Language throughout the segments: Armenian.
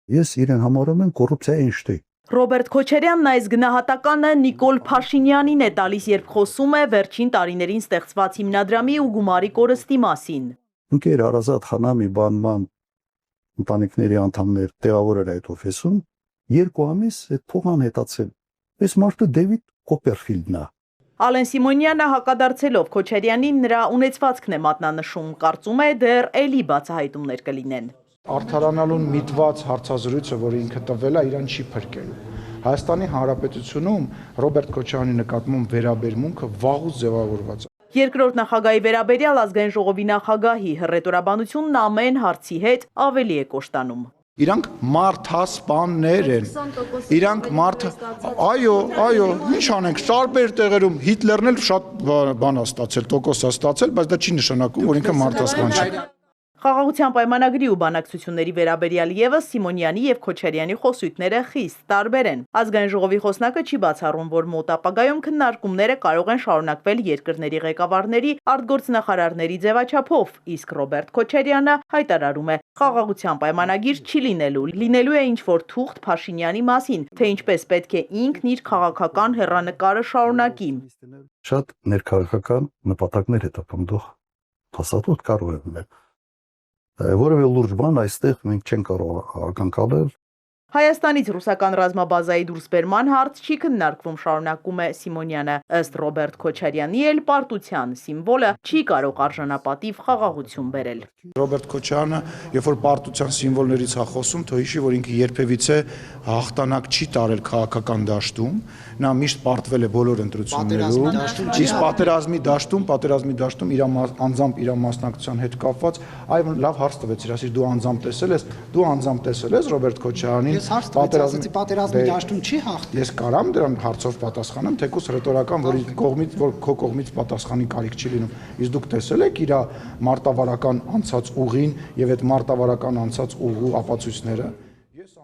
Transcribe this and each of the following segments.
Ես իրեն համարում եմ կոռուպցիայի Էյնշտեյն։ Ռոբերտ Քոչարյանն այս գնահատականը Նիկոլ Փաշինյանին է տալիս, երբ խոսում է վերջին տարիներին ստեղծված հիմնադրամի ու գումարի կորստի մասին։ Ընկեր Արազատ Խանամի բանման ընտանիքների անդամներ տեղավորել այդ օֆիսում, 2 ամիս այդ փողն անհետացել։ Այս մարդը Դեվիդ Կոպերֆիլդն է։ Ալեն Սիմոնյանը հակադարձելով Քոչարյանին նրա ունեցվածքն է մատնանշում, կարծում է դեռ էլի բացահայտումներ կլինեն։ Արդարանալուն միտված հարցազրույցը, որը ինքը տվել է, իրան չի փրկելու։ Հայաստանի Հանրապետությունում Ռոբերտ Քոչարյանի նկատմամբ վերաբերմունքը վաղուց ձևավորված է։ Երկրորդ նախագահի վերաբերյալ ազգային ժողովի նախագահի հռետորաբանությունն ամեն հարցի հետ ավելի է կոշտանում։ Իրանք մարդասպաններ են։ Իրանք այո, ինչ անենք, տարբեր տեղերում Հիտլերն էլ շատ բան է ստացել, տոկոս է ստացել, բայց դա չի նշանակում, որ ինքը մարդասպան չէ։ Խաղաղության պայմանագրի ու բանակցությունների վերաբերյալ ևս Սիմոնյանի եւ Քոչարյանի խոսույթները խիստ տարբեր են։ Ազգային ժողովի խոսնակը չի բացառում, որ մոտ ապագայում քննարկումները կարող են շարունակվել երկրների ղեկավարների, արտգործնախարարների ձևաչափով, իսկ Ռոբերտ Քոչարյանը հայտարարում է, խաղաղության պայմանագիր չի լինելու է ինչ-որ թուղթ Փաշինյանի մասին, թե ինչպես պետք է ինքն իր քաղաքական հեռանկարը շարունակի։ Շատ ներքաղաքական նպատակներ հետապնդող փաստաթուղթ կարող է լինել։ Որևէ լուրջ բան այստեղ մենք չենք կարող ակնկալել։ Հայաստանից ռուսական ռազմաբազայի դուրսբերման հարց չի քննարկվում, շարունակում է Սիմոնյանը, ըստ Ռոբերտ Քոչարյանի էլ պարտության սիմվոլը չի կարող արժանապատիվ խաղաղություն բերել։ Ռոբերտ Քոչարյանը, երբ որ պարտության սիմվոլներից է խոսում, թող հիշի, որ ինքը երբևիցե հաղթանակ չի տարել քաղաքական դաշտում, նա միշտ պարտվել է բոլոր ընտրություններում, իսկ պատերազմի դաշտում իր անձամբ իր մասնակցության հետ կապված, այո, լավ հարց տվեցիր, ասիր դու անձամբ տեսել ես Ռոբերտ Քոչարյանին պատերազմի դաշտում չի հաղթել։ Ես կարամ դրան հարցով պատասխանեմ, թեկուզ ռետորական, որ քո կողմից պատասխանի կարիք չի լինում։ Իսկ դուք տեսել եք իր մարտավարական անցած ուղին եւ այդ մարտավարական անցած ուղու ապացույցները։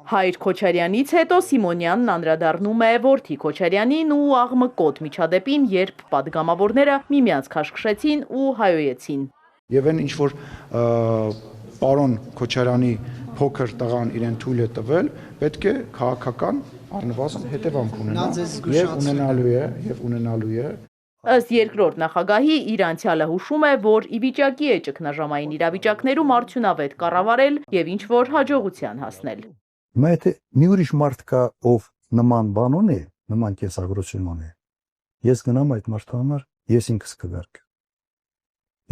Հայր Քոչարյանից հետո Սիմոնյանն անդրադառնում է որդի Քոչարյանին ու աղմկոտ միջադեպին, երբ պատգամավորները միմյանց քաշքշեցին ու հայոյեցին։ Եվ այն ինչ որ պարոն Քոչարյանի փոքր տղան իրեն թույլ է տվել, պետք է քաղաքական առնվազն հետևանք ունենա եւ ունենալու է։ Ըստ երկրորդ նախագահի իր անցյալը հուշում է, որ ի վիճակի է ճգնաժամային իրավիճակներում արդյունավետ կառավարել եւ ինչ որ հաջողության հասնել։ Հիմա եթե մի ուրիշ մարդ կա, ով նման բան ունի, նման կենսագրություն ունի, ես գնամ այդ մարդու համար, ես ինքս կվերք։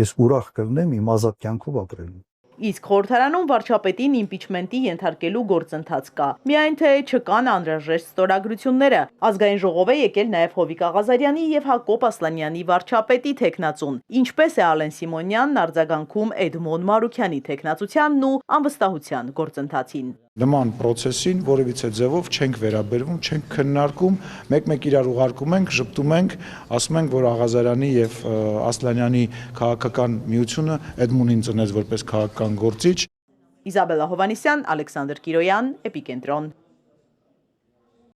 Ես ուրախ կլինեմ իմ ազատ կյանքով ապրելու։ Իսկ խորհրդարանում վարչապետին իմպիչմենտի ենթարկելու գործընթաց կա։ Միայն թե չկան անհրաժեշտ ստորագրությունները։ Ազգային ժողով է եկել նաև Հովիկ Աղազարյանի եւ Հակոբ Ասլանյանի վարչապետի թեկնածուն։ Ինչպես է Ալեն Սիմոնյանն արձագանքում Էդմոն Մարուքյանի թեկնածությանն ու անվստահության գործընթացին։ Նման process-ին որևիցե ձևով չենք վերաբերվում, չենք քննարկում, մեկ-մեկ իրար ուղարկում ենք, ժպտում ենք, ասում ենք, որ Աղազարյանի եւ Ասլանյանի քաղաքական միությունը Էդմոնին ծնեց որպես քաղաքական գործիչ։ Իզաբելլա Հովանեսյան, Ալեքսանդր Կիրոյան, Էպիկենտրոն։